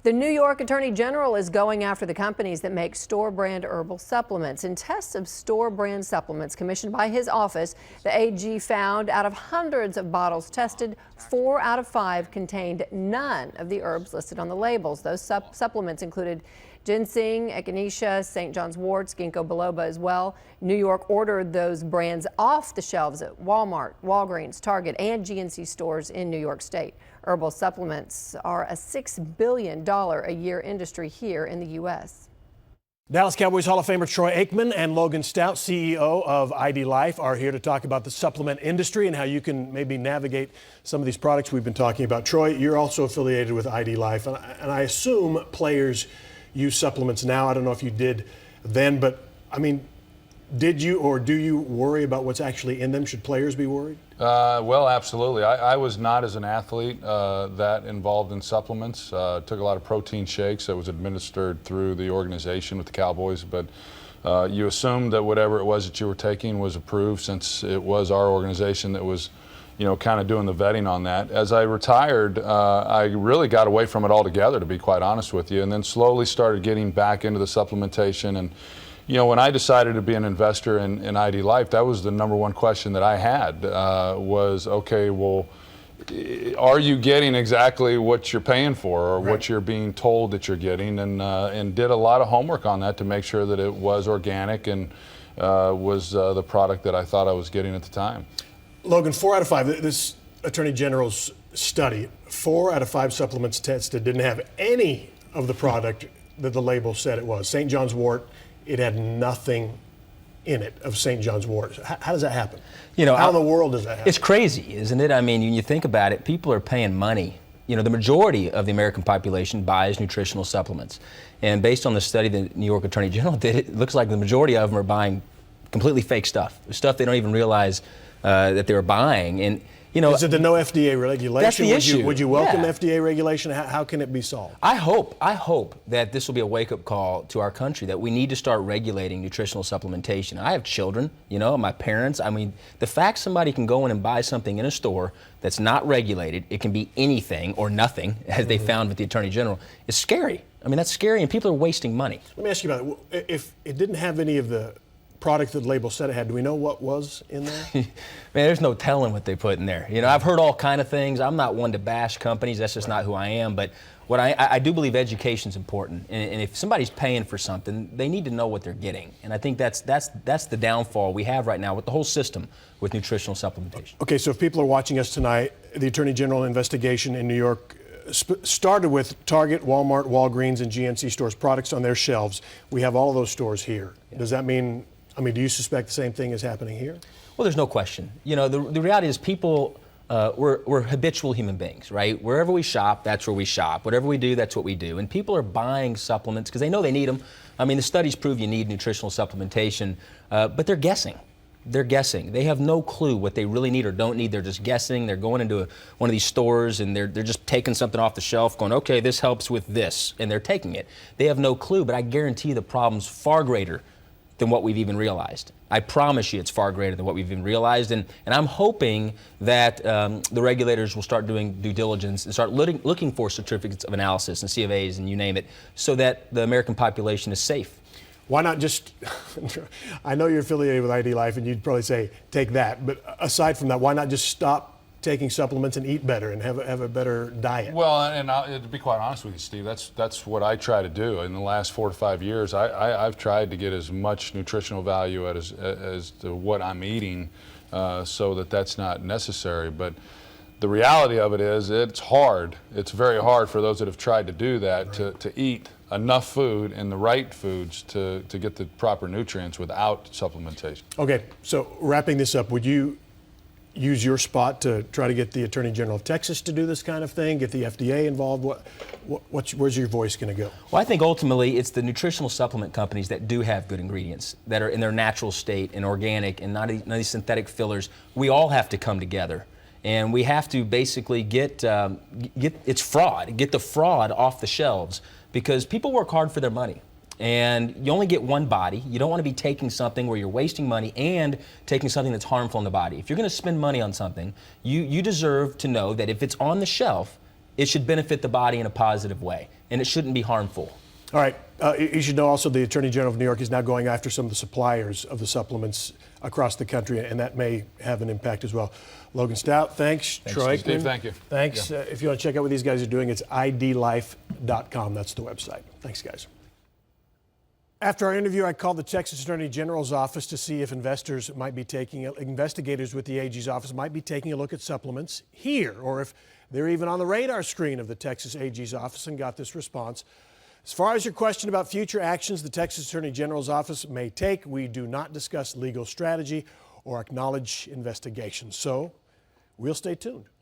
The New York Attorney General is going after the companies that make store-brand herbal supplements. In tests of store-brand supplements commissioned by his office, the AG found out of hundreds of bottles tested, 4 out of 5 contained none of the herbs listed on the labels. Those supplements included ginseng, echinacea, St. John's wort, ginkgo biloba as well. New York ordered those brands off the shelves at Walmart, Walgreens, Target, and GNC stores in New York State. Herbal supplements are a $6 billion a year industry here in the U.S. Dallas Cowboys Hall of Famer Troy Aikman and Logan Stout, CEO of ID Life, are here to talk about the supplement industry and how you can maybe navigate some of these products we've been talking about. Troy, you're also affiliated with ID Life, and I assume players use supplements now. I don't know if you did then, but I mean, did you or do you worry about what's actually in them? Should players be worried? Well, absolutely. I was not, as an athlete, that involved in supplements. Took a lot of protein shakes that was administered through the organization with the Cowboys, but you assumed that whatever it was that you were taking was approved, since it was our organization that was, you know, kind of doing the vetting on that. As I retired, I really got away from it altogether, to be quite honest with you, and then slowly started getting back into the supplementation. And you know, when I decided to be an investor in ID Life, that was the #1 question that I had, was, okay, well, are you getting exactly what you're paying for, or right, what you're being told that you're getting? And did a lot of homework on that to make sure that it was organic and was the product that I thought I was getting at the time. Logan, 4 out of 5, this Attorney General's study, 4 out of 5 supplements tested didn't have any of the product that the label said it was. St. John's wort, it had nothing in it of St. John's wort. How does that happen? You know, how in the world does that happen? It's crazy, isn't it? I mean, when you think about it, people are paying money. You know, the majority of the American population buys nutritional supplements. And based on the study the New York Attorney General did, it looks like the majority of them are buying completely fake stuff they don't even realize that they're buying. And you know, is it the no FDA regulation? That's the issue. Would you welcome FDA regulation? How can it be solved? I hope that this will be a wake-up call to our country, that we need to start regulating nutritional supplementation. I have children, you know, my parents. I mean, the fact somebody can go in and buy something in a store that's not regulated, it can be anything or nothing, as they found with the Attorney General, is scary. I mean, that's scary, and people are wasting money. Let me ask you about it. If it didn't have any of the product that the label said it had, do we know what was in there? Man, there's no telling what they put in there. You know, I've heard all kind of things. I'm not one to bash companies. That's just not who I am. But what I do believe education's important. And if somebody's paying for something, they need to know what they're getting. And I think that's the downfall we have right now with the whole system with nutritional supplementation. Okay, so if people are watching us tonight, the Attorney General investigation in New York started with Target, Walmart, Walgreens, and GNC stores, products on their shelves. We have all of those stores here. Yeah. Does that mean, do you suspect the same thing is happening here? Well, there's no question. You know, the reality is people, we're habitual human beings, right? Wherever we shop, that's where we shop. Whatever we do, that's what we do. And people are buying supplements because they know they need them. I mean, the studies prove you need nutritional supplementation, but they're guessing. They're guessing. They have no clue what they really need or don't need. They're just guessing. They're going into one of these stores and they're just taking something off the shelf, going, okay, this helps with this, and they're taking it. They have no clue, but I guarantee the problem's far greater than what we've even realized. I promise you it's far greater than what we've even realized, and I'm hoping that the regulators will start doing due diligence and start looking for certificates of analysis and C of A's and you name it, so that the American population is safe. Why not just, I know you're affiliated with ID Life and you'd probably say take that, but aside from that, why not just stop taking supplements and eat better and have a better diet? Well, and to be quite honest with you, Steve, that's what I try to do. In the last 4 to 5 years, I've tried to get as much nutritional value as to what I'm eating, so that's not necessary. But the reality of it is, it's hard. It's very hard for those that have tried to do that, right, to eat enough food and the right foods to get the proper nutrients without supplementation. Okay, so wrapping this up, would you use your spot to try to get the Attorney General of Texas to do this kind of thing, get the FDA involved? Where's your voice going to go? Well, I think ultimately it's the nutritional supplement companies that do have good ingredients, that are in their natural state and organic and none of these synthetic fillers. We all have to come together. And we have to basically get the fraud off the shelves, because people work hard for their money. And you only get one body. You don't want to be taking something where you're wasting money and taking something that's harmful in the body. If you're going to spend money on something, you deserve to know that if it's on the shelf, it should benefit the body in a positive way, and it shouldn't be harmful. All right. You should know also the Attorney General of New York is now going after some of the suppliers of the supplements across the country, and that may have an impact as well. Logan Stout, thanks. Troy Steve, Aikman, thank you. Thanks. Yeah. If you want to check out what these guys are doing, it's idlife.com. That's the website. Thanks, guys. After our interview, I called the Texas Attorney General's office to see if investigators with the AG's office might be taking a look at supplements here, or if they're even on the radar screen of the Texas AG's office, and got this response. As far as your question about future actions the Texas Attorney General's office may take, we do not discuss legal strategy or acknowledge investigations. So we'll stay tuned.